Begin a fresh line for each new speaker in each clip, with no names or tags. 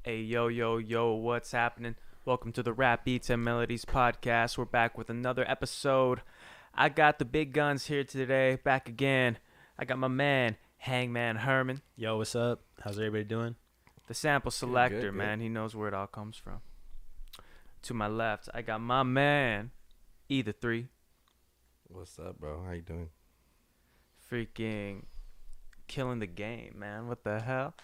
Hey, yo, what's happening? Welcome to the Rap Beats and Melodies podcast. We're back with another episode. I got the big guns here today, back again. I got my man, Hangman Herman.
Yo, what's up? How's everybody doing?
The sample selector,
good.
man. He knows where it all comes from. To my left, I got my man, E3.
What's up, bro? How you doing?
Freaking killing the game, man. What the hell?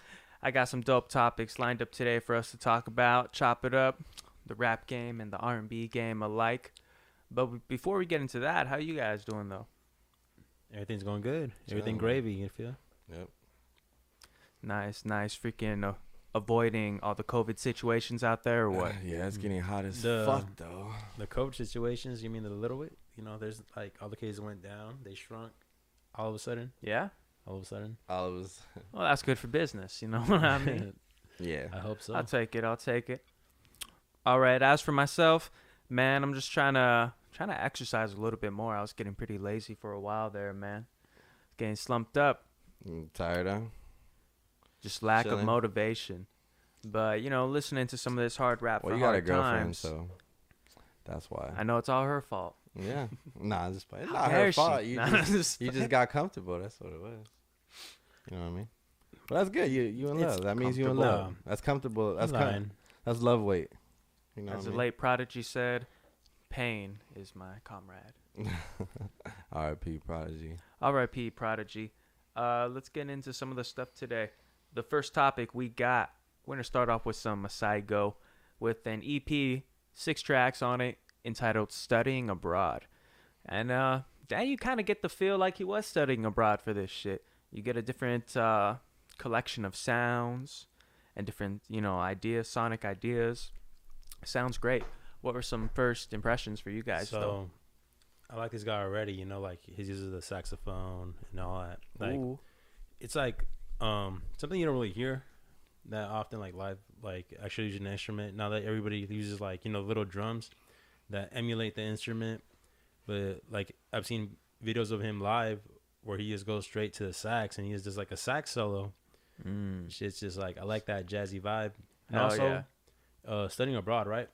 I got some dope topics lined up today for us to talk about, chop it up, the rap game and the R&B game alike. But before we get into that, how you guys doing, though?
Everything's going good. Everything
Chilling.
gravy, you feel?
Yep.
Nice. Freaking avoiding all the COVID situations out there, or what?
Yeah, it's getting hot as
The-
fuck, though.
The COVID situations, you mean the little bit? You know, there's like all the cases went down, they shrunk all of a sudden.
Yeah?
All of a sudden.
All of us.
Well, that's good for business, you know what I mean?
Yeah.
I hope so.
I'll take it. All right, as for myself, man, I'm just trying to exercise a little bit more. I was getting pretty lazy for a while there, man. Getting slumped up.
Tired, huh?
Just lack of
Chilling.
motivation. But, listening to some of this hard rap
Well,
for
you got a
hard
girlfriend,
times,
so that's why.
I know it's all her fault.
Yeah. Nah, it's just it's
How
not
dare
her
she?
fault. You
Nah,
just, you just got comfortable. That's what it was. You know what I mean? But that's good. You in
It's
love. That means you in
comfortable.
love. That's comfortable. That's
Lying.
that's love weight. You know
As
what
the
I mean?
late Prodigy said, pain is my comrade.
R.I.P. Prodigy.
R.I.P. Prodigy. Let's get into some of the stuff today. The first topic we got, we're going to start off with some Saigo with an EP, 6 tracks on it, entitled Studying Abroad. And then you kind of get the feel like he was studying abroad for this shit. You get a different collection of sounds and different, ideas, sonic ideas. Sounds great. What were some first impressions for you guys, though?
I like this guy already, like he uses the saxophone and all that. Like
Ooh.
it's like something you don't really hear that often, like live, like actually using an instrument. Now that everybody uses like little drums that emulate the instrument, but like I've seen videos of him live where he just goes straight to the sax and he is just like a sax solo. Shit's just like, I like that jazzy vibe. And
Hell
also
yeah.
Studying Abroad, right?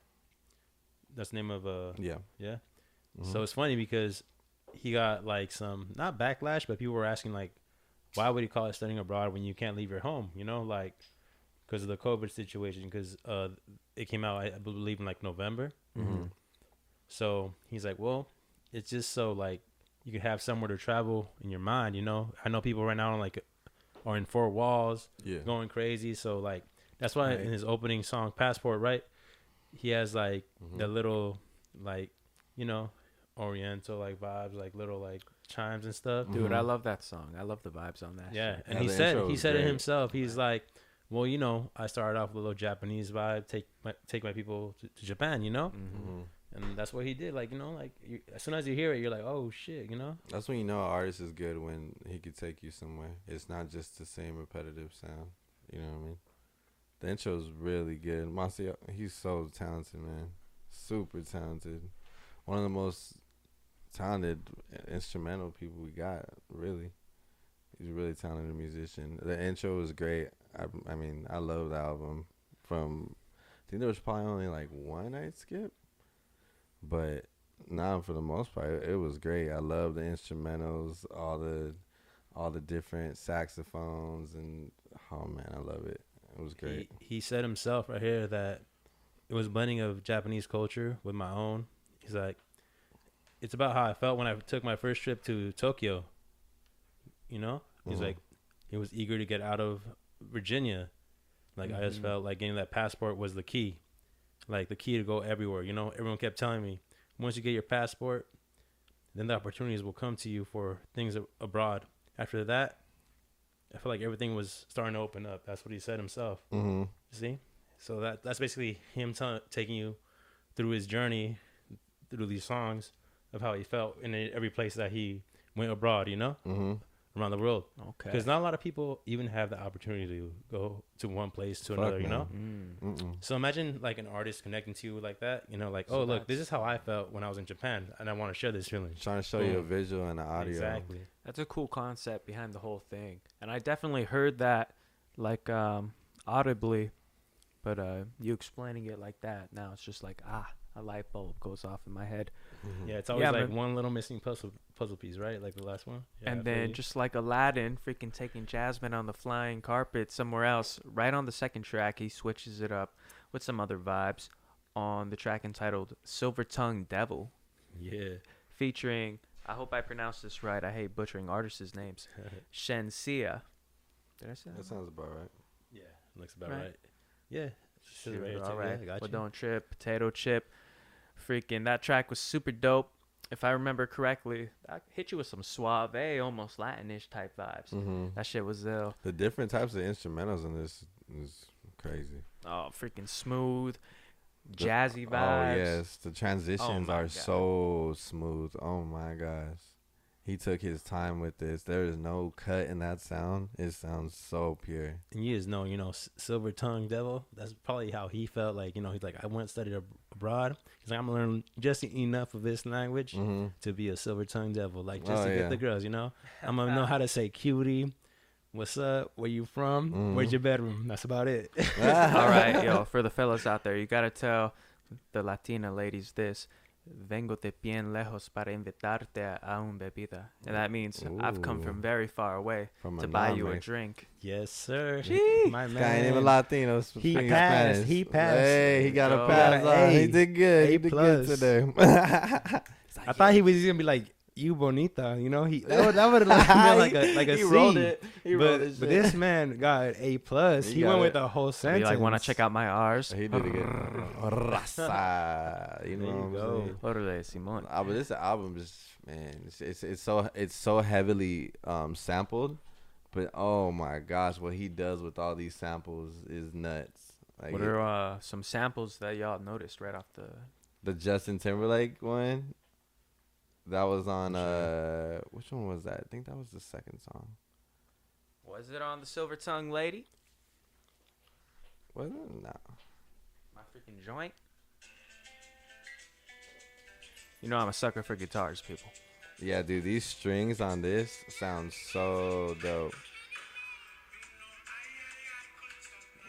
That's the name of
Yeah.
yeah.
Mhm.
So it's funny because he got like some, not backlash, but people were asking like, why would he call it Studying Abroad when you can't leave your home? Like because of the COVID situation, because it came out, I believe, in like November.
Mm-hmm.
So he's like, well, it's just so like you can have somewhere to travel in your mind. I know people right now are in 4 walls,
Yeah.
going crazy. So like that's why
Right.
in his opening song Passport, right, he has like
Mhm.
the little like oriental like vibes, like little like chimes and stuff.
Dude, I
Mhm.
love that song. I love the vibes on that
Yeah,
shit.
and
Yeah,
he
the
said
intro
he
was
said it
great.
himself. He's like, well, I started off with a little Japanese vibe, take my people to Japan,
Mhm.
and that's what he did. Like as soon as you hear it, you're like, oh shit,
That's when you know an artist is good, when he could take you somewhere. It's not just the same repetitive sound. You know what I mean? The intro's really good. Marcio, he's so talented, man. Super talented. One of the most talented instrumental people we got, really. He's a really talented musician. The intro was great. I mean, I love the album. I think there was probably only like one I'd skip. But nah, for the most part, it was great. I love the instrumentals, all the different saxophones, and oh man, I love it. It was great.
He said himself right here that it was blending of Japanese culture with my own. He's like, it's about how I felt when I took my first trip to Tokyo. He's
Mhm.
like, he was eager to get out of Virginia. Like I just
Mhm.
felt like getting that passport was the key, like the key to go everywhere. Everyone kept telling me, once you get your passport, then the opportunities will come to you for things abroad. After that, I feel like everything was starting to open up. That's what he said himself.
Mhm.
See, so that's basically him taking you through his journey, through these songs of how he felt in every place that he went abroad.
Mhm.
Around the world.
Okay.
Because not a lot of people even have the opportunity to go to one place to
Fuck
another.
no.
Mm.
So imagine like an artist connecting to you like that. Like,
So
oh look, this
that's-
is how I felt when I was in Japan, and I want to share this feeling.
Trying to show you a
Boom.
visual and an audio.
Exactly.
That's a cool concept behind the whole thing. And I definitely heard that, like, audibly But you explaining it like that, now it's just like, a light bulb goes off in my head.
Mhm.
Yeah, it's always
Yeah,
like
man.
one little missing puzzle piece, right? Like the last one. Yeah, I
And
feel
then
you.
just like Aladdin freaking taking Jasmine on the flying carpet somewhere else, right on the second track, he switches it up with some other vibes on the track entitled Silver Tongue Devil,
Yeah.
featuring, I hope I pronounced this right, I hate butchering artists' names, Shensia. Did I say
That
that?
sounds about right.
Yeah, looks about
Right?
right. Yeah. Says it
Shoot,
right here
all
too.
right.
Yeah, got
But
you.
don't trip, potato chip. Freaking, that track was super dope. If I remember correctly, I hit you with some suave, almost Latinish type vibes.
Mm-hmm.
That shit was ill.
The different types of instrumentals in this is crazy.
Oh, freaking smooth,
The-
jazzy
Oh
vibes.
yes, the transitions
my
are
God.
so smooth. Oh my gosh, he took his time with this. There is no cut in that sound. It sounds so pure.
And you just know, Silver Tongue Devil. That's probably how he felt. Like, he's like, I went and studied abroad. He's like, I'm gonna learn just enough of this language
Mm-hmm.
to be a Silver Tongue Devil. Like, just
Oh,
to
yeah.
get the girls. I'm gonna know how to say cutie. What's up? Where you from?
Mhm.
Where's your bedroom? That's about it.
All right, yo, for the fellas out there, you gotta tell the Latina ladies this. Vengo de bien lejos para invitarte a un bebida. And that means I've come
Ooh.
from very far away
From
to buy you a
Maname.
drink.
Yes, sir.
Gee.
My
This guy ain't even
man.
Latino.
He
speaking
passed.
Spanish.
He passed.
Hey, he got
Yo.
a pass.
Got an
on. He
A.
did good. He
A
did
plus.
good today.
I thought he was gonna be like, you bonita. That would have been like a
he
C.
rolled it. He rolled it.
But this man got A plus.
He
He
got
went
it.
with the whole
Be
sentence.
like, want to check out my R's?
He did it good. Raza. You know
There you
what
go.
I'm saying?
Orale, Simon.
But this album is, man, it's so heavily sampled, but oh my gosh, what he does with all these samples is nuts. Like
What are some samples that y'all noticed right off
the Justin Timberlake one, that was on
Sure.
which one was that? I think that was the second song.
Was it on the Silver Tongue Lady?
Was it? No.
My freaking joint. You know I'm a sucker for guitars, people.
Yeah, dude, these strings on this sound so dope.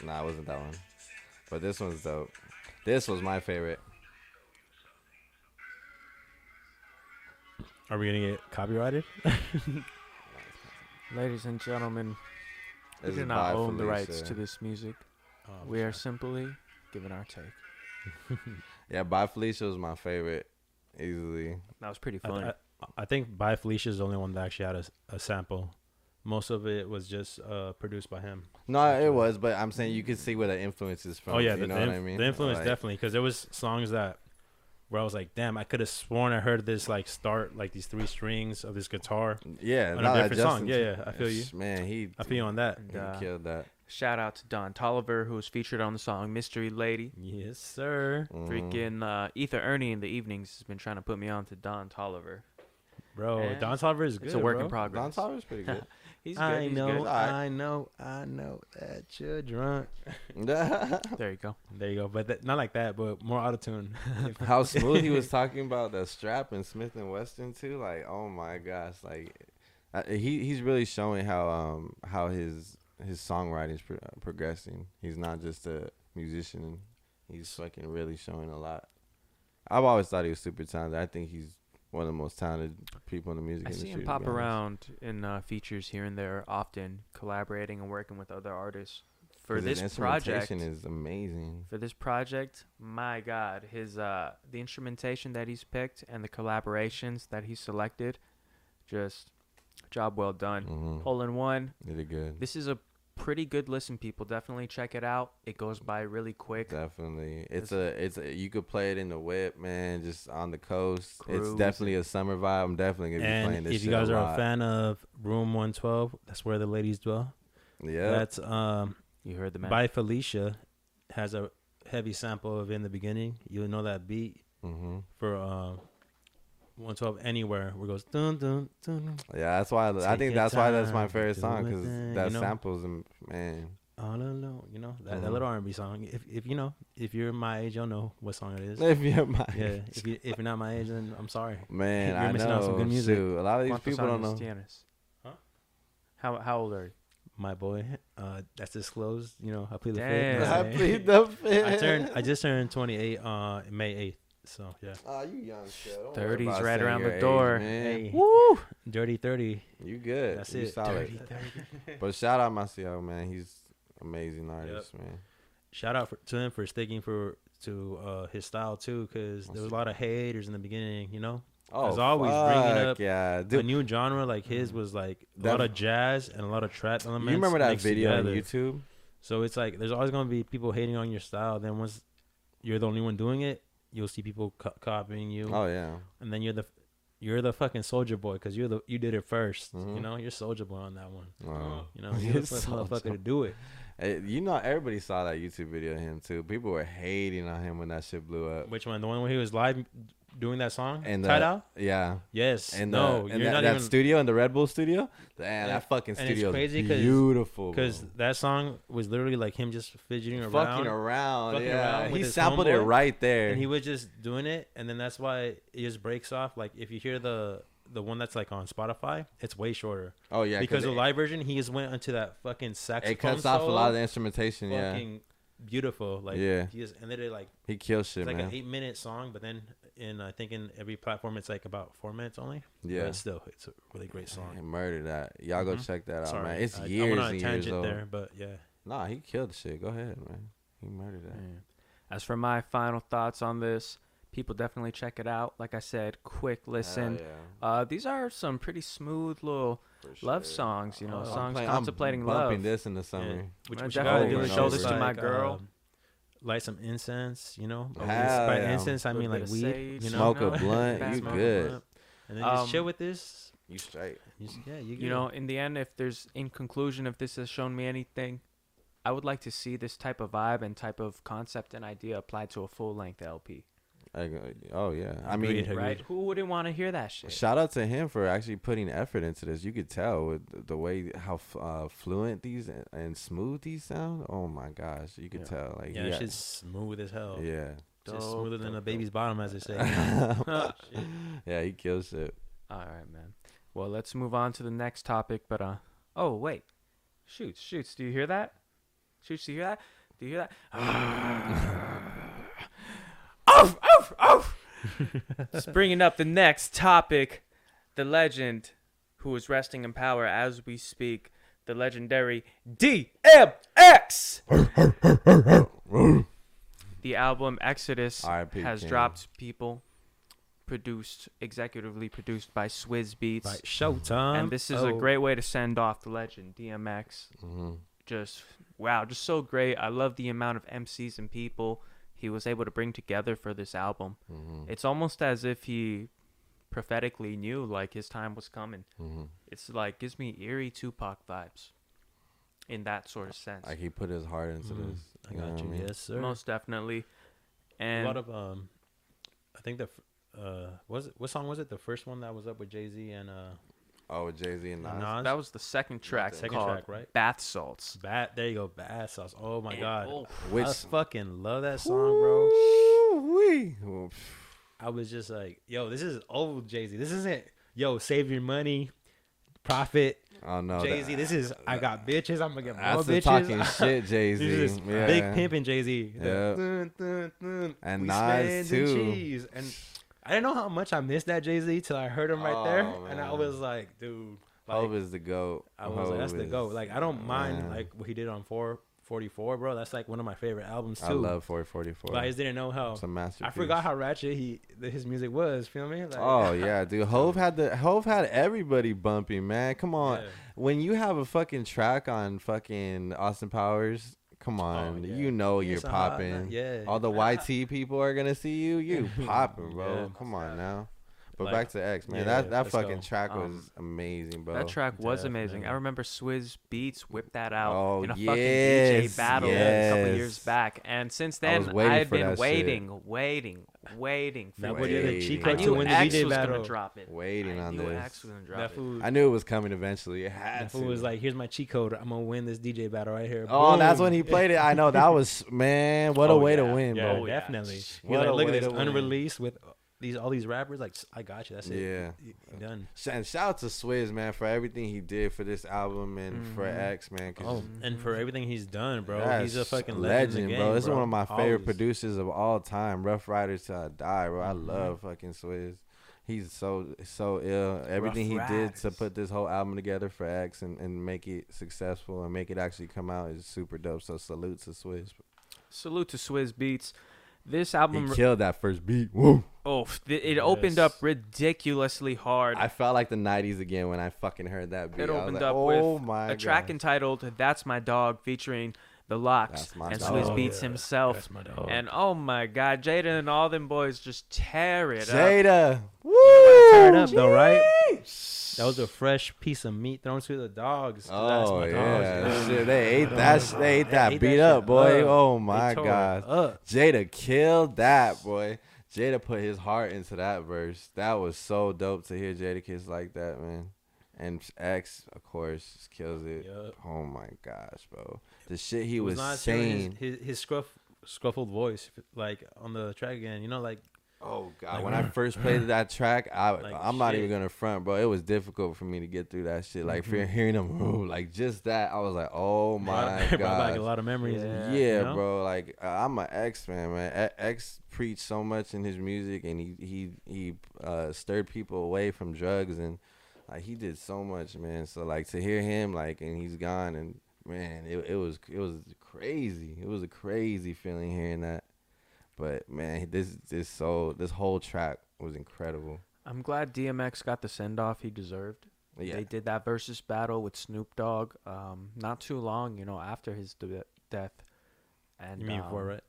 Nah, it wasn't that one. But this one's dope. This was my favorite.
Are we gonna get copyrighted?
Ladies and gentlemen, we
This
do
is
not
by
own the rights
Felicia.
to this music.
Oh,
We are
sorry.
simply giving our take.
Yeah, By Felicia was my favorite, easily.
That was pretty fun.
I think By Felicia is the only one that actually had a sample. Most of it was just produced by him.
No, it was, but I'm saying you could see where the influence is from.
Oh yeah,
you know what I mean?
The influence
Like,
definitely, because there was songs that where I was like, damn, I could have sworn I heard this like start like these three strings of this guitar
Yeah,
on
no,
a
that
different song.
Justin-
Yeah, I feel you.
Man,
I feel you on that.
And,
he killed that.
shout out to Don Tolliver, who was featured on the song Mystery Lady.
Yes, sir,
Mhm.
Freaking Ether Ernie in the evenings has been trying to put me on to Don Tolliver.
bro.
Yeah.
Don Tolliver is good.
It's a work
bro.
in progress.
Don Tolliver's pretty good.
He's good.
I
He's
know,
good.
Alright.
I know that you're drunk.
There you go.
There you go, but not like that, but more autotune.
How smooth he was talking about the strap and Smith and Wesson too. Like, oh my gosh, like he's really showing how his songwriting is progressing. He's not just a musician. He's fucking really showing a lot. I've always thought he was super talented. I think he's one of the most talented people in the music
I
industry.
see him
to
pop
be honest.
around in features here and there, often collaborating and working with other artists. For
'Cause his
this project,
instrumentation is amazing.
my God, his the instrumentation that he's picked and the collaborations that he selected, just job well done.
Mm-hmm.
Hole in one.
Did it good.
This is a pretty good listen, people. Definitely check it out. It goes by really quick.
Definitely, it's a you could play it in the whip, man, just on the coast. It's
Cruising.
definitely a summer vibe. I'm definitely gonna be playing
And
this.
if you
shit
guys
a
are
lot.
a fan of Room 112, that's where the ladies dwell.
Yeah,
That's
You heard the man.
By Felicia has a heavy sample of In the Beginning. You'll know that beat
mm-hmm.
for 112 Anywhere, where it goes dun dun dun.
Yeah, that's why I
Take
think
your
that's why that's my
time,
favorite
do
song
it
because
then,
that
you know?
samples and man.
All alone, that
Mhm.
little R&B song. If you're my age, you'll know what song it is.
If you're my
Yeah, if you're not my age, then I'm sorry.
man,
You're
I
missing out on some
know.
good music.
Shoot, a lot of these
¿Cuántos
people don't
años
know.
tienes?
Huh?
How old are you?
my boy. That's disclosed. You know, I plead the
Damn.
fifth.
I plead the fifth.
I just turned 28 May 8th. So yeah.
Oh, you young shit.
30's right around
your
the door.
man.
Hey,
Woo!
dirty 30.
You good.
That's
you
it.
solid.
30.
But shout out Maceo, man. He's amazing artist, man.
Shout out to him for sticking to his style too, because there was a lot of haters in the beginning. You know, as always, bringing up a new genre like his was like a lot of jazz and a lot of trap elements.
You remember that
mixed
video
together.
on YouTube?
So it's like there's always gonna be people hating on your style. Then once you're the only one doing it, you'll see people copying you.
Oh yeah.
And then you're the fucking soldier boy because you did it 1st.
Mhm.
You know, you're soldier boy on that one.
Oh.
You know, you're the first motherfucker to do it.
Hey, you know, everybody saw that YouTube video of him too. People were hating on him when that shit blew up.
Which one? The one where he was live doing that song?
And
Tied Out?
Yeah.
Yes.
And
no,
and
you're not
that
even.
studio in the Red Bull studio. Man, that fucking
and it's
studio
crazy
is
'cause-
beautiful.
Because
bro.
that song was literally like him just fidgeting
fucking around.
fucking
Yeah,
around with
he
his
sampled it
homeboy,
right there.
and he was just doing it, and then that's why it just breaks off. Like if you hear the one that's like on Spotify, it's way shorter.
Oh yeah,
because the live version, he just went into that fucking saxophone.
it cuts off a
solo,
lot of the instrumentation. Yeah,
fucking beautiful. Like
Yeah.
he just ended it like
he kills shit,
it's like
man.
an 8-minute song, but then I think in every platform it's like about 4 minutes only.
Yeah,
But still, it's a really great song.
He murdered that. Y'all go
Mhm.
check that out,
Sorry,
man. It's
I
years
went on a
and years
tangent
old.
there, but yeah.
Nah, he killed the shit. Go ahead, man. He murdered that.
Yeah. As for my final thoughts on this, people definitely check it out. Like I said, quick listen.
Hell yeah.
These are some pretty smooth little
For
love
sure.
songs, you know,
I'm
songs
playing-
contemplating
I'm bumping
love.
this in the summer.
Yeah.
I'm
What you
definitely
gotta do
doing
is
show
this to my girl.
Light some incense, you know.
Hell
By
yeah.
incense, I
Little
mean
bit
like
of
weed.
sage,
You know?
Smoke a blunt,
Back
you
smoke a
good.
blunt, and then just chill with this.
You straight.
You know, in the end, in conclusion, if this has shown me anything, I would like to see this type of vibe and type of concept and idea applied to a full-length LP.
Oh yeah. I
Agreed.
mean,
Right? Who wouldn't want to hear that shit?
shout out to him for actually putting effort into this. You could tell with the way how fluent these and smooth these sound. Oh my gosh, you could tell. Like
Yeah, shit's smooth as hell.
yeah,
Just
Dope,
smoother than a
dope,
baby's bottom, as they say.
yeah, he kills it.
All right, man. Well, let's move on to the next topic. But oh wait, shoots. Do you hear that? Shoots, do you hear that? Do you hear that? Oof. Just bringing up the next topic, the legend, who is resting in power as we speak, the legendary DMX. The album Exodus
R.I.P.
has
King.
dropped. People, executively produced by Swizz Beats.
Like Showtime.
And this is a great way to send off the legend, DMX.
Mm-hmm.
Just so great. I love the amount of MCs and people he was able to bring together for this album.
Mm-hmm.
It's almost as if he prophetically knew like his time was coming.
Mm-hmm.
It's like gives me eerie Tupac vibes in that sort of sense.
Like he put his heart into this.
I
You know
got
what
you.
I mean?
Yes, sir.
Most definitely.
a
And
lot of I think what song was it? The first one that was up with Jay-Z and
Oh, with Jay-Z and Nas.
Nas.
that was the second track
Second
called
track, right?
Bath Salts.
There you go, Bad Sauce. Oh my god,
Which
I fucking love that song, bro.
Woo-wee.
I was just like, yo, this is old Jay-Z. This isn't, yo, save your money, profit.
Oh no,
Jay-Z, this is, I got bitches. I'm gonna get more
that's the
bitches.
talking shit, Jay-Z.
This is
Yeah.
big pimping Jay-Z.
Yeah. And Nas, too.
Cheese. And I didn't know how much I missed that Jay-Z till I heard him right there,
Oh,
and I
man.
was like, dude, like,
Hov is the GOAT.
I was like, that's the GOAT. Like, I don't mind
man.
like what he did on 444, bro. That's like one of my favorite albums too.
I love 444.
But I just didn't know how.
It's a masterpiece.
I forgot how ratchet his music was. Feel me? Like,
Oh yeah, dude. Hov had everybody bumping, man. Come on.
yeah.
When you have a fucking track on fucking Austin Powers, come on.
yeah.
You know you're
It's a hot
popping.
night, yeah.
All the YT people are gonna see you. You popping, bro.
Yeah.
Come on now. But
Like,
back to X, man.
yeah,
that
let's
fucking
go.
track was amazing, bro.
That track was amazing.
Definitely.
I remember Swizz Beats whipped that out
Oh,
in a fucking
yes,
DJ battle a couple
yes.
years back. And since
I
then,
was waiting
I've
for
been
that
waiting for
That
it.
boy did a
Waiting.
cheat
I
code
knew
to win the
X
DJ
was
battle.
gonna drop it.
Waiting
I
on
knew
this.
X was gonna drop
That
it.
fool,
I knew it was coming eventually. It had
that
to.
fool was like, "Here's my cheat code. I'm gonna win this DJ battle right here."
Oh, that's
Boom.
when he played it. I know that was man. What a
Oh,
way to
yeah.
win,
Yeah,
bro.
yeah.
definitely. He's
What
like,
a
look at
way
this
to win.
unreleased with all these rappers, like, I got you. That's it.
Yeah.
Done.
And shout out to Swizz, man, for everything he did for this album and for X, man.
And for everything he's done, bro.
That's
He's a fucking legend, in the game,
bro. This is
bro.
one of my favorite
Always.
producers of all time. Rough Riders Till I Die, bro. I love fucking Swizz. He's so ill. Everything he did to put this whole album together for X and make it successful and make it actually come out is super dope. So salute to Swizz.
Salute to Swizz Beats. This album
He killed that first beat. Woo.
It opened up ridiculously hard.
I felt like the 90s again when I fucking heard that beat.
It opened up with a track entitled "That's My Dog" featuring the Locks and Swizz Beats himself.
That's my dog.
And oh my God, Jada and all them boys just tear it up.
Jada. Woo.
Tear it up though, right? That was a fresh piece of meat thrown to the dogs.
Oh
That's my
yeah,
dogs,
shit, they ate that. They ate that
ate
beat
that
up,
shit
boy.
up.
Oh
They
my
tore it
God,
up.
Jada killed that, boy. Jada put his heart into that verse. That was so dope to hear Jada kiss like that, man. And X, of course, just kills it.
Yep.
Oh my gosh, bro, the shit he
It
was
not
saying.
his scruffled voice, like on the track again. You know, like.
Oh God!
Like,
When I first played that track, I'm not even
shit.
gonna front, bro. It was difficult for me to get through that shit. Like hearing him, like just that, I was like, oh my
Brought back
God.
a lot of memories.
Yeah.
Yeah,
you know?
bro. Like I'm an X fan, man. X preached so much in his music, and he stirred people away from drugs, and like he did so much, man. So like to hear him, like, and he's gone, and man, it was crazy. It was a crazy feeling hearing that. But man, this whole track was incredible.
I'm glad DMX got the send off he deserved.
Yeah.
They did that versus battle with Snoop Dogg, not too long, after his death. And
You mean before, right?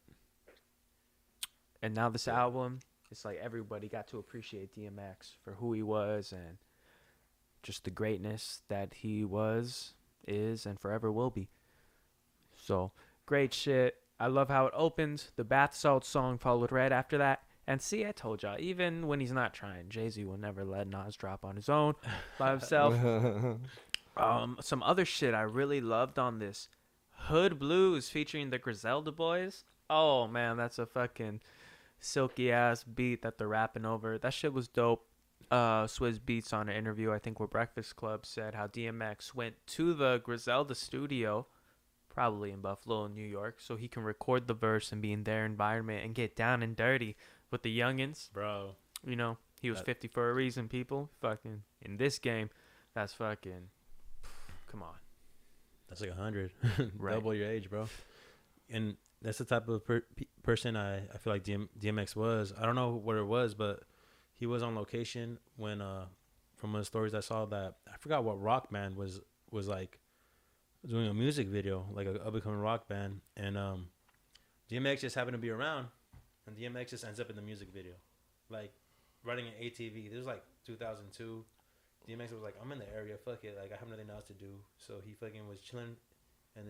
And now this album, it's like everybody got to appreciate DMX for who he was and just the greatness that he was, is, and forever will be. So, great shit. I love how it opens. The bath salt song followed right after that. And see, I told y'all, even when he's not trying, Jay-Z will never let Nas drop on his own by himself. Some other shit I really loved on this. Hood Blues featuring the Griselda Boys. Oh, man, that's a fucking silky-ass beat that they're rapping over. That shit was dope. Swizz Beats on an interview, I think, where Breakfast Club said how DMX went to the Griselda studio, probably in Buffalo, New York, so he can record the verse and be in their environment and get down and dirty with the youngins.
Bro.
He was 50 for a reason, people. Fucking, in this game, that's fucking, come on.
That's like 100.
Right.
Double your age, bro. And that's the type of person I feel like DMX was. I don't know what it was, but he was on location when, from the stories I saw, that I forgot what rock band was like doing a music video, like a up-and-coming rock band. And DMX just happened to be around, and DMX just ends up in the music video, like riding an ATV. This was like 2002. DMX was like, I'm in the area, fuck it, like I have nothing else to do. So he fucking was chilling, and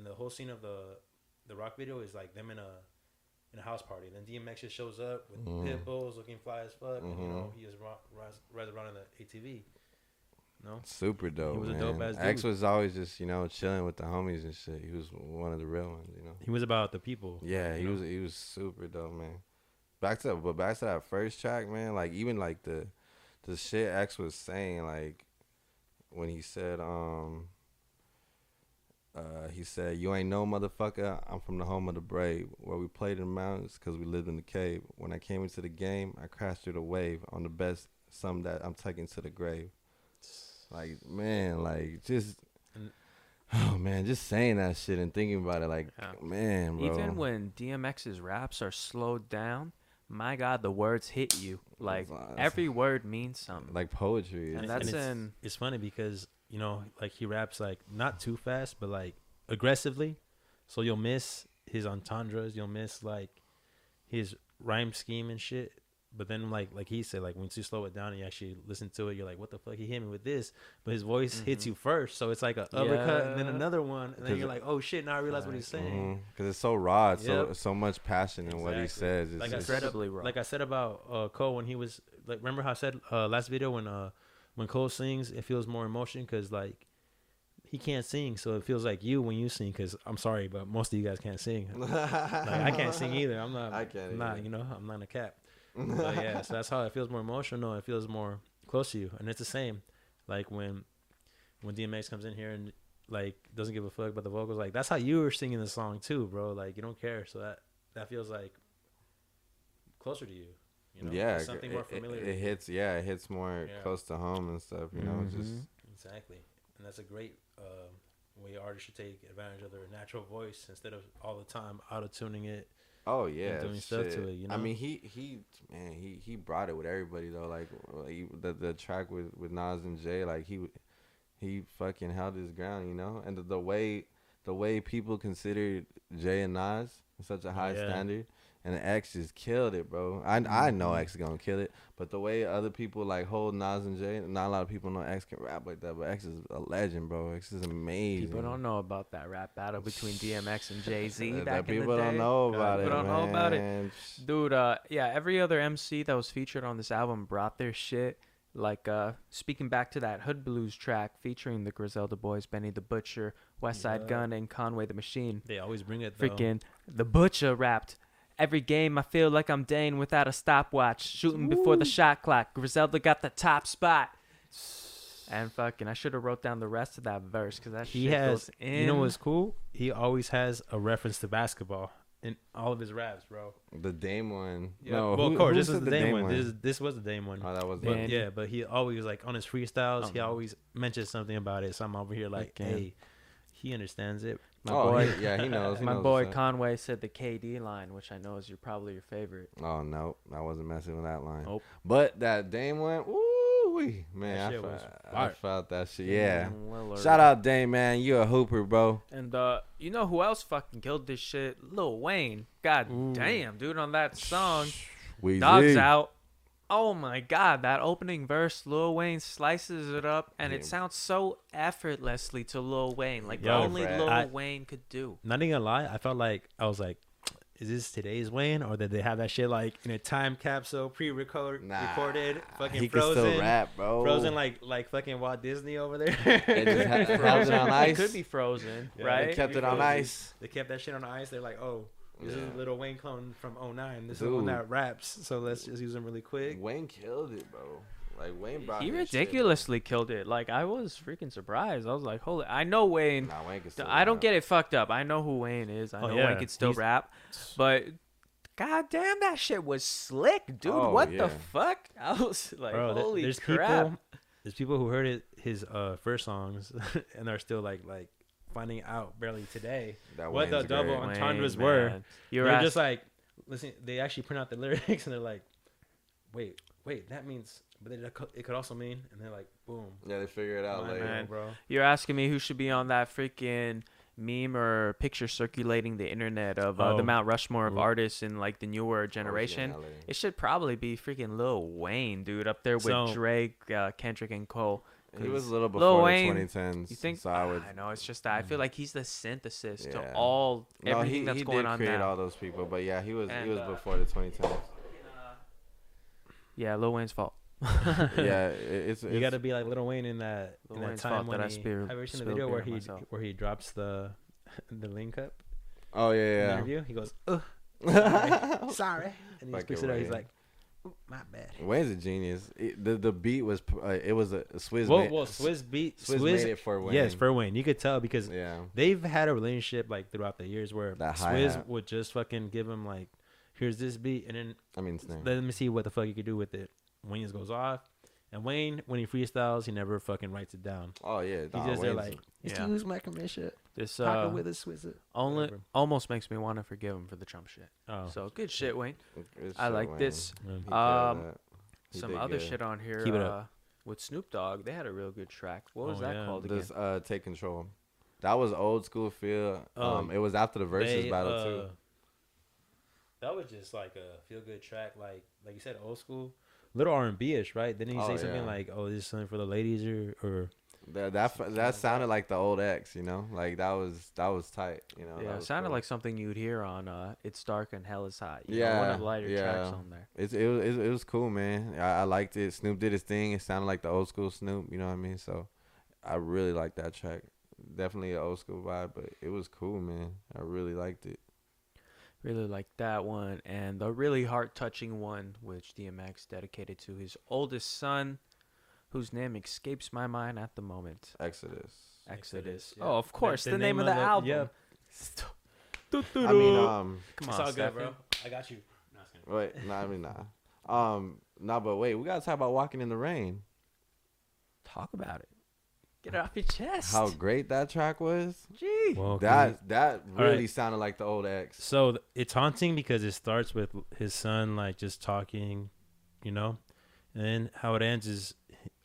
the whole scene of the rock video is like them in a house party. Then DMX just shows up with pit bulls, looking fly as fuck, and he just rides around in the ATV. No,
super dope.
He was
man.
a dope ass dude.
X was always just chilling with the homies and shit. He was one of the real ones,
He was about the people.
Yeah, he was super dope, man. Back to that first track, man. Like even like the shit X was saying, like when he said you ain't no motherfucker. I'm from the home of the brave, where we played in the mountains because we lived in the cave. When I came into the game, I crashed through the wave on the best, some that I'm taking to the grave. Like, man, like just, oh man, just saying that shit and thinking about it, like, man, bro.
Even when DMX's raps are slowed down, my God, the words hit you. Like every word means something.
Like poetry.
And
it's funny because like he raps like not too fast, but like aggressively. So you'll miss his entendres, you'll miss like his rhyme scheme and shit. But then like he said, like once you slow it down and you actually listen to it, you're like, what the fuck? He hit me with this, but his voice hits you first, so it's like a uppercut and then another one, and then you're like, oh shit! Now I realize what he's saying.
Because it's so raw, so much passion in what he says. It's
like
incredibly raw.
Like I said about Cole when he was like, remember how I said last video when Cole sings, it feels more emotion because like he can't sing, so it feels like you when you sing. Because I'm sorry, but most of you guys can't sing. Like I can't sing either. I'm not. I can't. I'm not. I'm not a cat. But yeah, so that's how it feels more emotional. It feels more close to you, and it's the same. Like when DMX comes in here and like doesn't give a fuck about the vocals, like that's how you were singing the song too, bro. Like you don't care, so that feels like closer to you. You know,
Yeah,
it's something more familiar.
It hits. Yeah, it hits more
Yeah.
close to home and stuff. You know, just
Exactly, and that's a great way artists should take advantage of their natural voice instead of all the time auto tuning it.
oh yeah,
and doing stuff to it. You know,
I mean, he brought it with everybody though. Like the track with Nas and Jay, like he fucking held his ground. You know, and the way people considered Jay and Nas such a high standard. And X just killed it, bro. I know X is gonna kill it, but the way other people like hold Nas and Jay, not a lot of people know X can rap like that. But X is a legend, bro. X is amazing.
People don't know about that rap battle between DMX and Jay-Z back
that
in the day.
people don't know about it.
People don't know about it,
man.
dude. Yeah, every other MC that was featured on this album brought their shit. Like speaking back to that Hood Blues track featuring the Griselda Boys, Benny the Butcher, West Side Gun, and Conway the Machine.
they always bring it. Though.
Freaking the Butcher rapped. Every game I feel like I'm Dane without a stopwatch, shooting before the shot clock. Griselda got the top spot. And fucking, I should have wrote down the rest of that verse because that shit goes in.
You know what's cool? He always has a reference to basketball in all of his raps, bro.
The Dame one.
Yeah.
No,
Well, of course, this was
said
the Dame one. This was the Dame one.
Oh, that was
But
Dame.
yeah, but he always like on his freestyles, he
no.
always mentions something about it. So I'm over here like,
Okay.
hey, he understands it.
My
oh,
boy,
he knows. He
my
knows
boy
what's up.
Conway said the KD line, which I know is probably your favorite.
Oh no, I wasn't messing with that line.
Nope.
But that Dame one, woo, man,
That
I,
shit was
I
fire.
felt that shit. Yeah.
Lillard.
Shout out Dame, man. You a hooper, bro.
And you know who else fucking killed this shit? Lil Wayne. God damn, dude, on that song.
Weezy.
Dawgs out. Oh my god, that opening verse, Lil Wayne slices it up, and
Yeah.
it sounds so effortlessly to Lil Wayne, like
Yo,
only
Brad.
Lil Wayne could do.
Not even gonna lie, I felt like I was like, is this today's Wayne, or did they have that shit like in a time capsule, recorded, fucking
he
frozen,
can still rap, bro.
frozen like fucking Walt Disney over there.
They just had it on
It
ice.
could be frozen,
Yeah,
right?
They kept it on ice.
They kept that shit on ice. They're like, oh, this is
Yeah.
a Little Wayne clone from 09. This is the one
Dude.
that raps, so let's just use him really quick.
Wayne killed it, bro. Like Wayne brought
He
his shit,
ridiculously killed it. Like I was freaking surprised. I was like, holy! I know Wayne.
bro. Nah, Wayne can still
I don't
rap.
get it fucked up. I know who Wayne is. I
Oh,
know
yeah.
Wayne can still
He's-
rap, but god damn, that shit was slick, dude.
Oh,
what
yeah.
the fuck? I was like,
Bro,
holy
there's
crap!
there's people who heard his first songs and are still like finding out barely today
That
what the
Wayne's
double
great.
entendres
Wayne,
were.
man. You're
They're
ask-
just like, listen. They actually print out the lyrics and they're like, wait, that means, but it could also mean, and they're like, boom.
Yeah, they figure it out
My
later.
man, bro.
You're asking me who should be on that freaking meme or picture circulating the internet of
Oh.
the Mount Rushmore of
Ooh.
artists in like the newer generation.
Oh, yeah, later.
It should probably be freaking Lil Wayne, dude, up there with
So-
Drake, Kendrick, and Cole.
He was a little
Lil
before
Wayne,
the 2010s.
You think?
So I would.
I know it's just that I feel like he's the synthesis to
Yeah.
all
No,
everything
he
that's
did
going on
create
now.
all those people, but yeah, he was
And,
before the 2010s.
Yeah, Lil Wayne's fault.
Yeah, it's
You got to be like Little Wayne in that
Lil
in that
Wayne's
time
fault
when
that I
he.
spilled-
Have you ever seen the
spilled
video
beer
where
on myself.
he drops the link up
Oh
in the
yeah,
interview? He goes, sorry, and he
Fucking
speaks it out. He's
Wayne.
like, "Ooh, my bad.
yeah. Wayne's a genius. The beat was it was a Swizz.
Well,
made,
Swizz
made it for Wayne.
Yes, for Wayne. You could tell because
yeah.
they've had a relationship like throughout the years where
That
Swizz
hi-hat.
would just fucking give him like, here's this beat, and then
I mean, snare.
let me see what the fuck you could do with it. Wayne just goes off, and Wayne, when he freestyles, he never fucking writes it down.
Oh yeah,
He just there like,
Yeah.
excuse my commission,
This
pocket with a Swizz.
only
whatever.
almost makes me want to forgive him for the Trump shit.
Oh,
So good shit, Wayne.
It's
I
so
like
Wayne.
this.
yeah.
He killed that. He
Some
did
other
good.
shit on here.
Keep it up.
With Snoop Dogg, they had a real good track. What was
Oh,
that
yeah.
called again?
This Take Control. That was old school feel.
Oh,
It was after the versus
They,
battle too.
That was just like a feel good track, like you said, old school, little R&B ish, right? Didn't he
Oh,
say something
yeah.
like, "Oh, this is something for the ladies," or
That sounded like the old X, you know, like that was tight, you know.
Yeah,
that
it
was
sounded
cool.
like something you'd hear on "It's Dark and Hell Is Hot." You know,
Yeah,
one of the lighter tracks
yeah.
on there.
It was cool, man. I liked it. Snoop did his thing. It sounded like the old school Snoop, you know what I mean? So I really liked that track. Definitely an old school vibe, but it was cool, man. I really liked it.
Really like that one. And the really heart-touching one, which DMX dedicated to his oldest son, whose name escapes my mind at the moment.
Exodus.
Exodus.
Yeah.
Oh, of course. The name of the album.
Yeah.
I mean,
Come
It's
on,
all good,
Stefan.
bro. I got you. No, it's good.
wait, nah, I mean, nah, but wait, we gotta talk about Walking in the Rain.
Talk about it. Get it off your chest.
How great that track was.
Gee.
Well,
That
All
really
right.
sounded like the old X.
so it's haunting because it starts with his son like just talking, and then how it ends is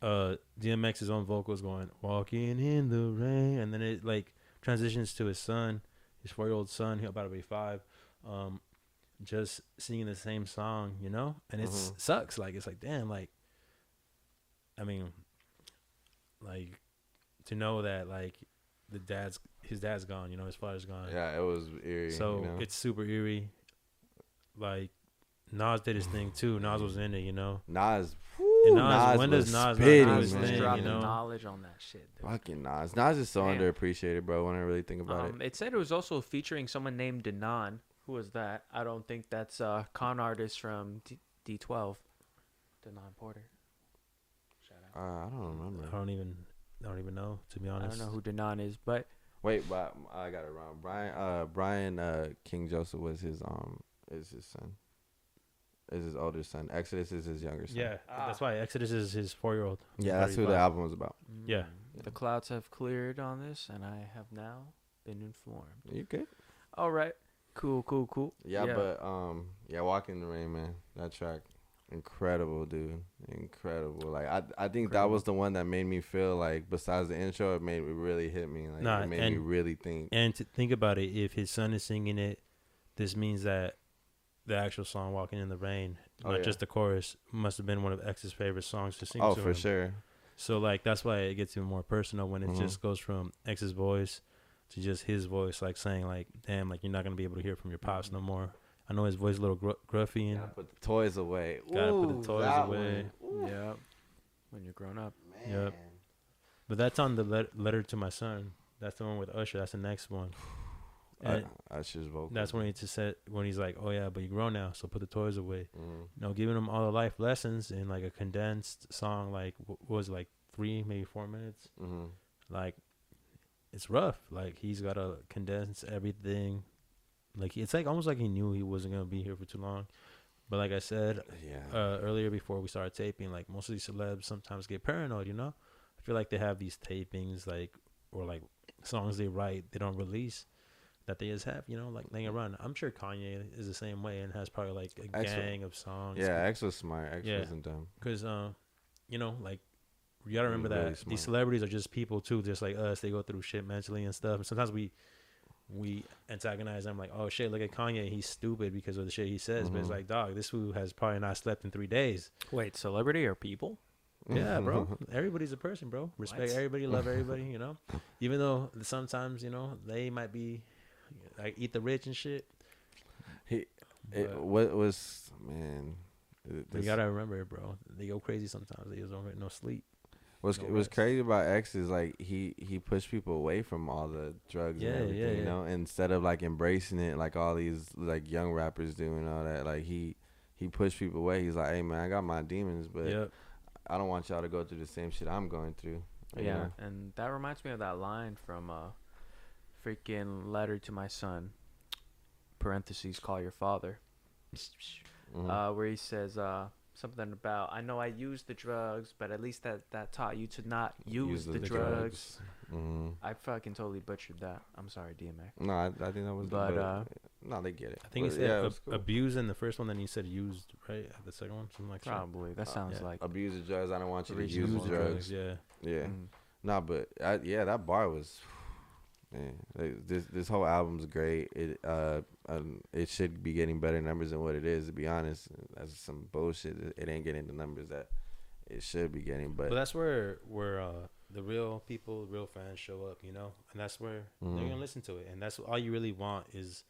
DMX's own vocals going "Walking in the Rain," and then it like transitions to his son, his 4-year-old son, he's about to be 5, just singing the same song, and it sucks. Like it's like damn, like I mean, like to know that like his dad's gone, his father's gone.
Yeah, it was eerie.
So it's super eerie. Like Nas did his thing too. Nas was in it,
Nas.
And
Nas
when does
was
Nas not
spitting,
do
Nas
his
man.
was
thing,
dropping
you know?
knowledge on that shit. Dude.
Fucking Nas. Nas is so
Damn.
underappreciated, bro. When I really think about it.
It said it was also featuring someone named Denon. Who was that? I don't think that's a con artist from D12. Denon Porter. Shout out.
I don't remember.
I don't even know, to be
I
honest.
don't know who Denon is, but
Wait, but I got it wrong. Brian King Joseph was his son. Is his older son. Exodus is his younger son.
Yeah, that's why Exodus is his 4-year-old.
Yeah, that's who the album was about.
Yeah.
The clouds have cleared on this, and I have now been informed.
You good?
All right. Cool.
Yeah, but Walking in the Rain, man. That track, incredible, dude. Incredible. Like I think that was the one that made me feel like, besides the intro, it really hit me. Like
Nah,
it made me really think.
And to think about it, if his son is singing it, this means that the actual song "Walking in the Rain," not just the chorus, must have been one of X's favorite songs to sing.
Oh,
to
for
him.
sure.
So like that's why it gets even more personal when it just goes from X's voice to just his voice, like saying like, "Damn, like you're not gonna be able to hear from your pops no more." I know his voice is a little gruffy and
Gotta put the toys away.
gotta put
Ooh,
the toys
that
away.
one. Ooh,
Yep. When you're grown up.
man.
Yep. But that's on the letter to my son. That's the one with Usher. That's the next one. And
Usher's vocal.
that's when he just said when he's like, "Oh yeah, but you grown now, so put the toys away."
Mhm.
Giving him all the life lessons in like a condensed song, like what was it, like 3, maybe 4 minutes.
Mhm.
Like it's rough. Like he's got to condense everything. Like it's like almost like he knew he wasn't gonna be here for too long. But like I said
Yeah.
earlier before we started taping, like most of these celebs sometimes get paranoid. I feel like they have these tapings like or like songs they write they don't release that they just have like laying around. I'm sure Kanye is the same way and has probably like a gang of songs.
Yeah, X was smart. X
Yeah.
wasn't dumb.
Because like you gotta remember
Really
that
smart.
these celebrities are just people too, just like us. They go through shit mentally and stuff. And sometimes we antagonize them like, oh shit, look at Kanye, he's stupid because of the shit he says. But it's like, dog, this fool has probably not slept in 3 days.
Wait, celebrity or people?
Yeah, bro. Everybody's a person, bro. Respect
What?
everybody, love everybody. Even though sometimes they might be like eat the rich and shit.
What was, man?
You gotta remember, bro. They go crazy sometimes. They just don't get no sleep.
What's
No
what's
rest.
crazy about X is like he pushed people away from all the drugs
Yeah,
and everything,
yeah, yeah.
instead of like embracing it like all these like young rappers do and all that. Like he pushed people away. He's like, hey man, I got my demons, but
Yep.
I don't want y'all to go through the same shit I'm going through. you
Yeah,
know?
and that reminds me of that line from freaking Letter to My Son, parentheses, call your father, where he says something about, I know I used the drugs, but at least that taught you to not use the drugs. I fucking totally butchered that. I'm sorry, DMX.
No, I think that was
But,
no, they get it.
I think he
But,
said
yeah, it was cool.
abuse in the first one, then he said used, right? At the second one, something like that.
Probably. That sounds
yeah.
like
Abuse the drugs. I don't want you to
Original
use the drugs.
Yeah.
Yeah.
Mm.
Nah, but that bar was, man. Like, this whole album's great. It should be getting better numbers than what it is. To be honest, that's some bullshit. It ain't getting the numbers that it should be getting. But
that's where the real people, real fans show up, and that's where they're gonna listen to it, and that's all you really want is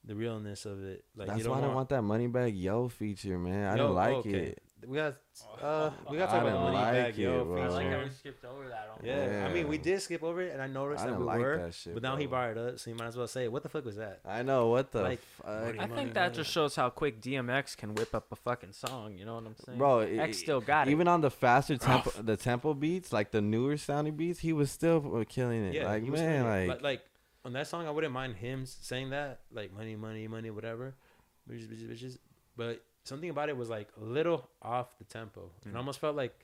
the realness of it. Like
that's
you don't
why I don't want that Moneybagg Yo feature, man. I
Yo,
didn't like
okay.
it.
we got to
I
talk about
didn't
Money
like
Bag Yo.
it, bro.
I like how
feature.
we skipped over that.
Yeah, I mean, we did skip over it, and I noticed
I
that
didn't
we
like
were,
that shit,
but now he
bro.
brought it up, so you might as well say it. What the fuck was that?
I know what the
Like,
fuck,
I think that just shows how quick DMX can whip up a fucking song. You know what I'm saying?
bro.
X still got it.
Even on the faster tempo, the tempo beats, like the newer sounding beats, he was still killing it.
Yeah,
Like
he was
man,
saying it.
like
like on that song, I wouldn't mind him saying that, like money, money, money, whatever, bitches, bitches, bitches. But something about it was like a little off the tempo. It almost felt like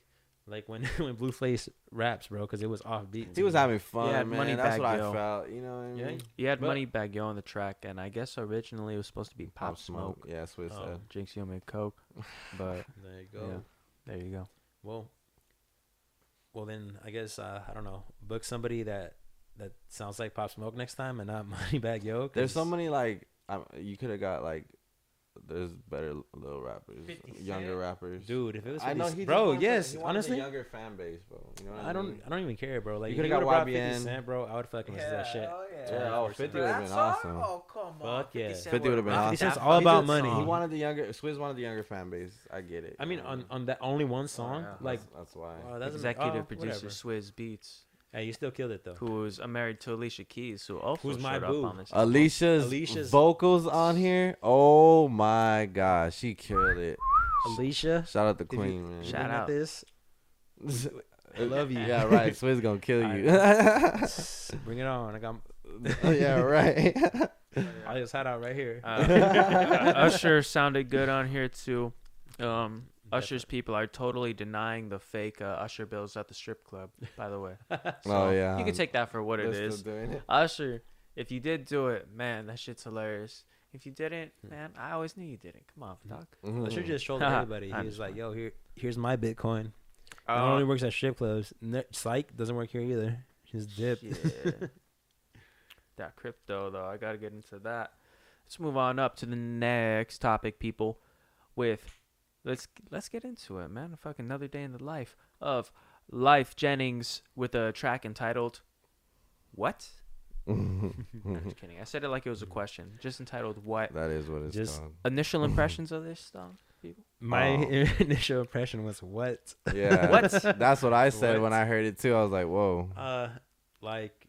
when when Blueface raps, bro, because it was off beat.
he was having fun,
Yeah,
man.
Money
That's
Bag
what
Yo.
I felt. You know what I mean?
Yeah.
You had
But-
Moneybagg Yo on the track, and I guess originally it was supposed to be Pop Smoke.
Yeah, that's what it said.
Jinx, you make coke, but
There you go.
yeah, there you go.
Well, then I guess I don't know. Book somebody that sounds like Pop Smoke next time, and not Moneybagg Yo. 'Cause
There's so many like you could have got like. There's better little rappers,
50
younger
Cent?
rappers.
Dude, if it was 50,
I know he
bro,
just
yes,
he wanted
honestly,
a younger fan base, bro. You know what
I don't even care, bro. Like
You
if
coulda
you
got
would've brought
YBN.
50 Cent, bro, I would fucking listen to that shit.
Yeah, oh, 50 would have been awesome.
Oh, come on.
Fuck yeah.
50 would have been
50
awesome.
Cent's all about money.
He wanted the younger. Swizz wanted the younger fan base. I get it.
I mean,
you know what
on that only one song,
yeah.
like
that's why.
that's
Executive producer
whatever.
Swizz Beats,
Hey, you still killed it though.
who's married to Alicia Keys, who also
Who's my
showed
boo?
up on this.
Alicia's vocals on here. Oh my gosh, she killed it.
Alicia,
Shout out the
if you-
queen, man.
you
Shout
looking at
out.
this. I love you.
Yeah, right. Swizz gonna kill you.
Bring it on. I got.
Yeah, right.
I just had out right here.
Usher sounded good on here too. Usher's people are totally denying the fake Usher bills at the strip club, by the way.
Oh yeah.
You can take that for what it
They're
is.
still doing it.
Usher, if you did do it, man, that shit's hilarious. If you didn't, man, I always knew you didn't. Come on, dog.
Usher just trolled
Haha.
everybody.
I
He was like, "Yo, here's my Bitcoin. It
Uh,
only works at strip clubs. Psych doesn't work here either. Just dip."
Shit. That crypto though, I gotta get into that. Let's move on up to the next topic, people. Let's get into it, man. Fucking another day in the life of Life Jennings with a track entitled "What?" No, just kidding. I said it like it was a question. Just entitled "What?"
That is what it's
Just-
called.
Initial impressions of this song, people.
My
Oh.
initial impression was what?
Yeah.
What?
That's what I said
What?
when I heard it too. I was like, whoa.
Like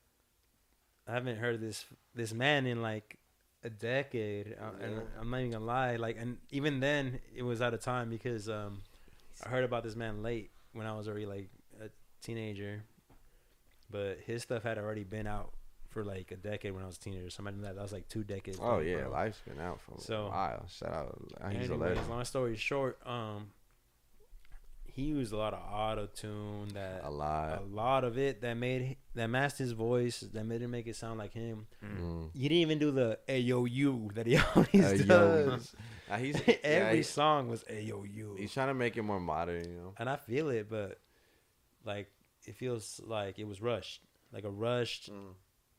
I haven't heard this man in like a decade, and
Yeah.
I'm not even gonna lie. Like, and even then, it was out of time because I heard about this man late when I was already like a teenager, but his stuff had already been out for like a decade when I was a teenager. Something like that was like 2 decades.
Oh
late,
yeah,
bro.
Life's been out for
So-
a while. Shout out. He's a
Anyways,
legend.
long story short, he used a lot of auto tune that
A lot.
a lot of it that masked his voice, that made him make it sound like him.
Mm.
You didn't even do the ayo that he always
Yo.
does.
He's
Every song was ayo.
he's trying to make it more modern, you know.
And I feel it, but like it feels like it was rushed, like a rushed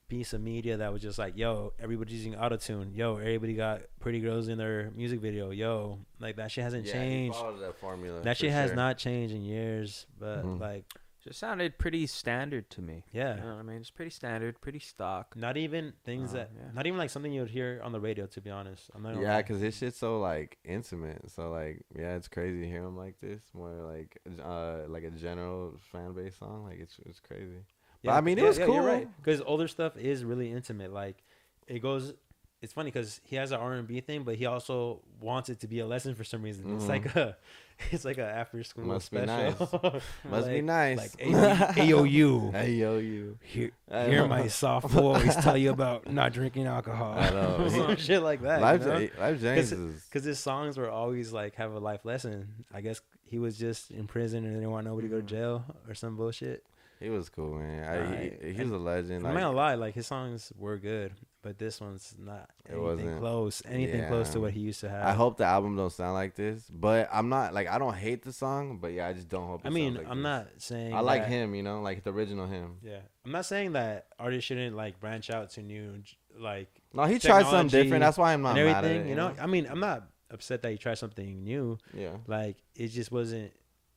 piece of media that was just like, yo, everybody's using autotune. Yo, everybody got pretty girls in their music video. Yo, like that shit hasn't
Yeah,
changed.
he followed that formula.
That
for
shit has
sure.
not changed in years, but
Mhm.
like,
Just sounded pretty standard to me.
yeah.
You know what I mean? It's pretty standard, pretty stock.
Not even things that,
yeah.
not even like something you would hear on the radio. To be honest, I'm not. gonna
Yeah,
lie.
because this shit's so like intimate. So like, yeah, it's crazy to hear him like this. More like a general fan base song. Like it's crazy. But, I mean, it was
You're
cool.
right. Because older stuff is really intimate. Like it goes. It's funny because he has an R&B thing, but he also wants it to be a lesson for some reason. It's like a after school
Must be
special.
Must be nice.
Like AOU.
Hey yo, you.
Hear my soft voice tell you about not drinking alcohol.
I know.
Some shit like that.
Life,
you know?
Life James is.
Because his songs were always like have a life lesson. I guess he was just in prison and didn't want nobody to go to jail or some bullshit.
He was cool, man.
Alright.
He's a legend.
I'm not gonna lie, like his songs were good, but this one's not
It
anything
wasn't.
close. Anything close to
Yeah.
what he used to have.
I hope the album don't sound like this, but I'm not like I don't hate the song, but yeah, I just don't hope.
I
It
mean,
sounds like
I'm
this.
not saying
I like
that-
him, you know, like the original him.
Yeah, I'm not saying that artists shouldn't like branch out to new like
No, he tried something
technology
different. That's why I'm not
and
mad
everything.
at it.
You know, I mean, I'm not upset that he tried something new.
Yeah.
Like it just wasn't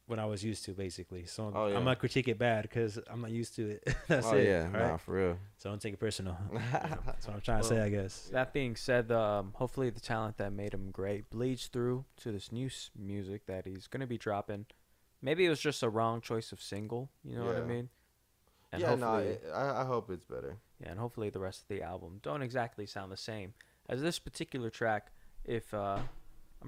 what I was used to, basically. So
Oh, yeah.
I'm gonna critique it bad because I'm not used to it. That's
Oh
it.
yeah,
all
nah,
right?
for real.
So don't take it personal. That's what I'm trying to say, I guess.
That being said, hopefully the talent that made him great bleeds through to this new music that he's gonna be dropping. Maybe it was just a wrong choice of single. You know what I
Yeah.
mean? And
Yeah, no,
hopefully,
I hope it's better.
yeah, and hopefully the rest of the album don't exactly sound the same as this particular track. If I'm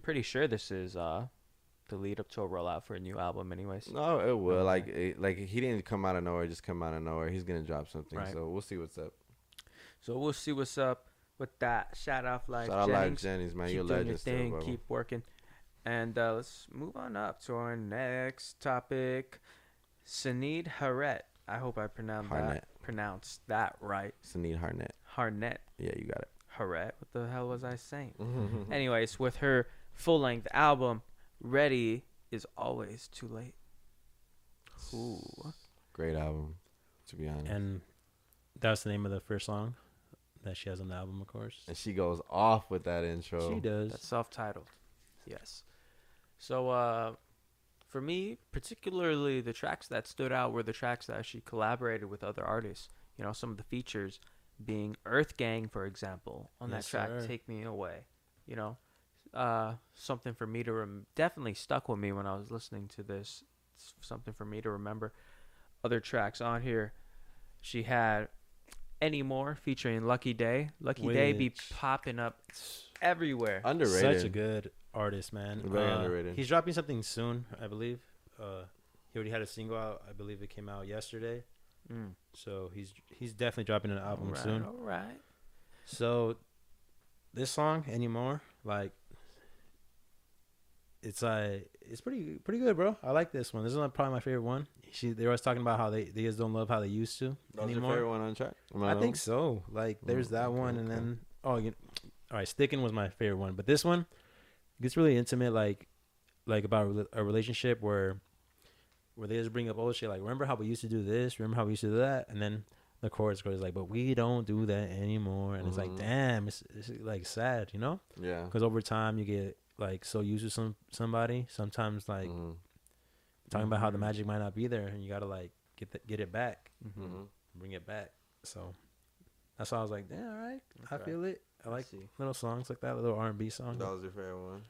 pretty sure this is the lead up to a rollout for a new album, anyways.
No, it will.
Okay.
Like he didn't come out of nowhere, just come out of nowhere. He's gonna drop something,
Right.
so we'll see what's up.
So we'll see what's up with that. Shout out Life
Shout out
Jennings.
Life Jennings, man.
Keep
You're a
doing your
legend still,
thing.
bro.
Keep working. And let's move on up to our next topic. Saneed Harret. I hope I pronounced that right.
Saneed Harnett.
Harnett.
Yeah, you got it.
Harret. What the hell was I saying? Anyways, with her full-length album, Ready Is Always Too Late. Ooh.
Great album, to be honest.
And that's the name of the first song that she has on the album, of course.
And she goes off with that intro.
She does.
That's self-titled. Yes. So, for me, particularly the tracks that stood out were the tracks that she collaborated with other artists. You know, some of the features being Earth Gang, for example, on
Yes,
that track,
sir.
Take Me Away. You know, something for me to definitely stuck with me when I was listening to this. It's something for me to remember. Other tracks on here, she had Anymore featuring Lucky Day. Lucky Day be
Which-
popping up everywhere.
Underrated.
Such a good artist, man.
Very underrated.
He's dropping something soon, I believe. He already had a single out. I believe it came out yesterday. So he's definitely dropping an album soon.
All right.
So this song, Anymore, like it's pretty good, bro. I like this one. This is probably my favorite one. They was talking about how they just don't love how they used to
That was your
anymore.
favorite one on track?
I think so. Like there's that
okay,
one, and
okay.
then all right, Sticking was my favorite one, but this one gets really intimate, like about a relationship where they just bring up old shit, like remember how we used to do this, remember how we used to do that, and then the chorus goes like, but we don't do that anymore, and it's like, damn, it's like sad, you know?
Yeah.
Because over time you get like so used to somebody, sometimes like talking about how the magic might not be there, and you gotta like get it back, bring it back. So that's why I was like, damn, all right, I feel it. I like little songs like that, little R&B songs.
That was your favorite one?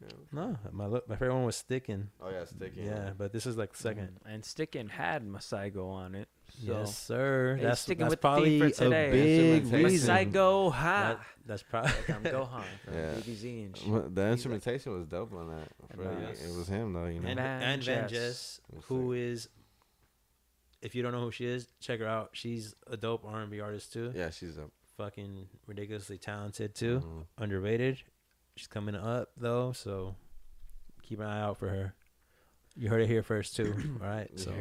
Okay.
No, my favorite one was Sticking.
Oh, yeah, Sticking.
Yeah, but this is like the second.
And Stickin' had Masaigo on it. So
Yes, sir.
Hey,
That's
sticking with the
probably
theme for today.
a big
Instrumentation.
reason.
Masaigo, ha!
That's probably
Like I'm Gohan from
Yeah.
DBZ and shit.
Well, the instrumentation was dope on that.
And,
Really,
yes.
it was him though, you know.
and Van
Jess.
Jess,
That's
who is, if you don't know who she is, check her out. She's a dope R&B artist too.
Yeah, she's a
Fucking ridiculously talented too.
Mhm.
Underrated. She's coming up though, so keep an eye out for her. You heard it here first too, all right? So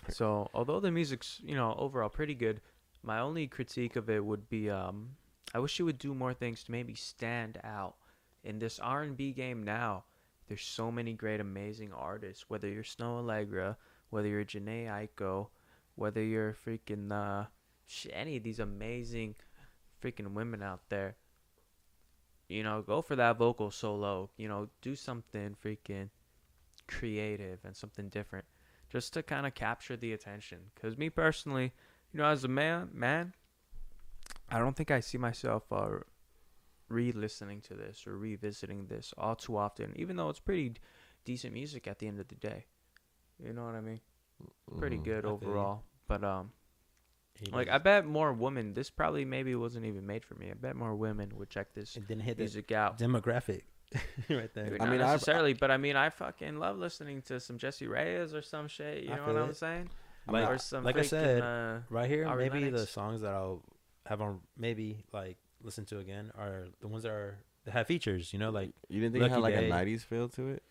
So although the music's, you know, overall pretty good, my only critique of it would be I wish she would do more things to maybe stand out in this R&B game now. There's so many great, amazing artists. Whether you're Snow Allegra, whether you're Janae Aiko, whether you're freaking any of these amazing freaking women out there. You know, go for that vocal solo. You know, do something freaking creative and something different, just to kind of capture the attention. Because me personally, you know, as a man, I don't think I see myself re-listening to this or revisiting this all too often, even though it's pretty decent music at the end of the day. You know what I mean? Pretty good
I feel you.
overall. But like I bet more women. This probably maybe wasn't even made for me. I bet more women would check this
it didn't hit the
music out.
demographic right there.
Maybe
I
not
mean,
necessarily, but I mean, I fucking love listening to some Jesse Reyes or some shit. You
I
know
feel
what I'm
it.
saying?
Like-
Or some
like I
freaking,
said, right here,
Ari
maybe the
Lennox.
songs that I'll have on maybe like listen to again are the ones that have features. You know, like
You didn't think it had
Lucky
like
Day.
a '90s feel to it?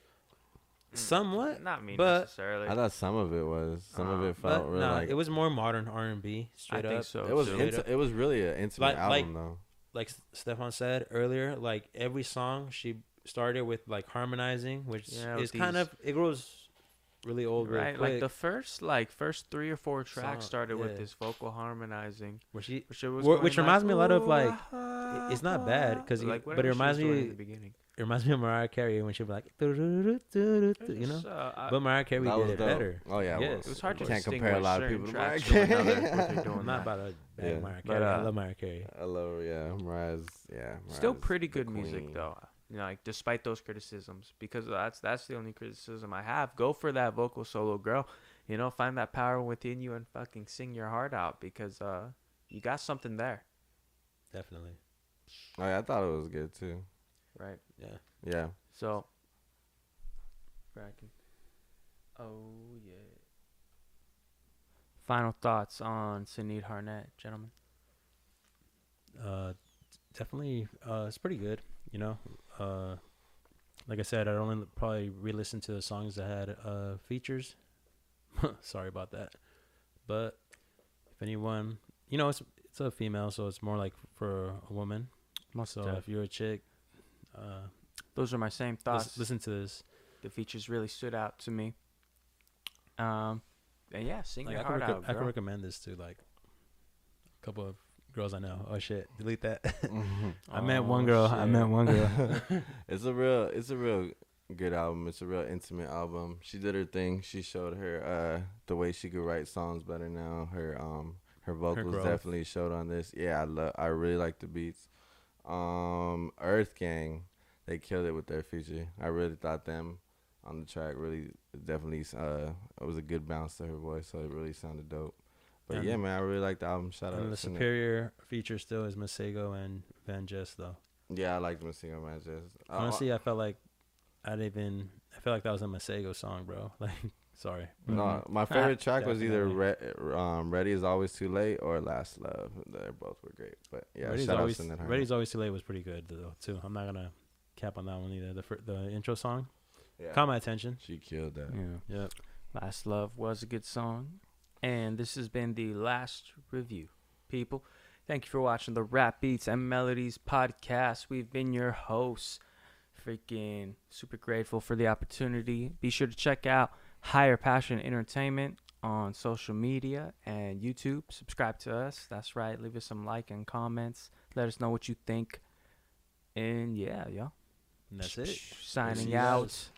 somewhat.
Not me
but-
necessarily.
I thought some of it was. Some of it
But
felt real
no,
like
it was more modern R&B.
I
Straight
think
up.
so.
it was.
too.
Straight up.
It was really an intimate
Like-
album though.
Like Stefan said earlier, like every song she started with like harmonizing, which
Yeah, with
is kind
these-
of it grows really old real
Right,
quick.
like the first 3 or 4 tracks
Song,
started with
yeah.
this vocal harmonizing,
where
which it was
Which
going
reminds me a lot of, like,
"Ooh,
it's not bad, 'cause
like
but it
whatever she was
reminds
doing
me-
in the beginning.
It reminds me of Mariah Carey when she was like, you know. But Mariah Carey
That
did
was
it
dope.
better.
Oh yeah,
Yes.
It was hard to
Can't
distinguish
compare a lot of
certain
people to Mariah
tracks from
Carey.
another what they're doing
I'm not
there.
about to bag
Yeah.
Mariah
But,
Carey. I love Mariah Carey.
I love her. Yeah, Mariah's. Yeah,
Still
Mariah's
pretty
the
good music
queen.
though. You know, like despite those criticisms, because that's the only criticism I have. Go for that vocal solo, girl. You know, find that power within you and fucking sing your heart out because you got something there,
Definitely.
Oh, yeah, I thought it was good too.
right?
Yeah.
Yeah.
So, cracking. Oh yeah. Final thoughts on Sinead Harnett, gentlemen.
Definitely. It's pretty good. You know. Like I said, I'd only probably re-listen to the songs that had features. Sorry about that. But if anyone, you know, it's a female, so it's more like for a woman. So if you're a chick,
Those are my same thoughts.
listen to this.
The features really stood out to me. And yeah, sing
Like
your
I
heart out,
could
girl.
recommend this to like a couple of girls I know. Oh shit, delete that. I
Oh,
meant one girl. I
shit.
meant one girl.
It's a real good album. It's a real intimate album. She did her thing. She showed her the way she could write songs better now. Her vocals
growth.
definitely showed on this. Yeah, I really like the beats. Earth Gang, they killed it with their feature. I really thought them on the track really definitely it was a good bounce to her voice, so it really sounded dope. But
And-
yeah, man, I really like the album. Shout out
And the
to Sinead.
superior feature still is Masego and Van Jess though.
Yeah, I liked Masego Man. Just
Honestly, I felt like I feel like that was a Masego song, bro. Like, sorry.
no, my favorite track was either
Definitely.
Ready Is Always Too Late or Last Love. They both were great. But yeah, shout out to Sinead Harnett.
Ready's Always Too Late was pretty good though too. I'm not gonna cap on that one either. The intro song
Yeah.
caught my attention.
She killed that.
Yeah.
Yep.
Last Love was a good song. And this has been the last review, people. Thank you for watching the Rap Beats and Melodies podcast. We've been your hosts. Freaking super grateful for the opportunity. Be sure to check out Higher Passion Entertainment on social media and YouTube. Subscribe to us. That's right. Leave us some like and comments. Let us know what you think. And yeah, y'all.
And that's it.
Signing
See you
out.
guys.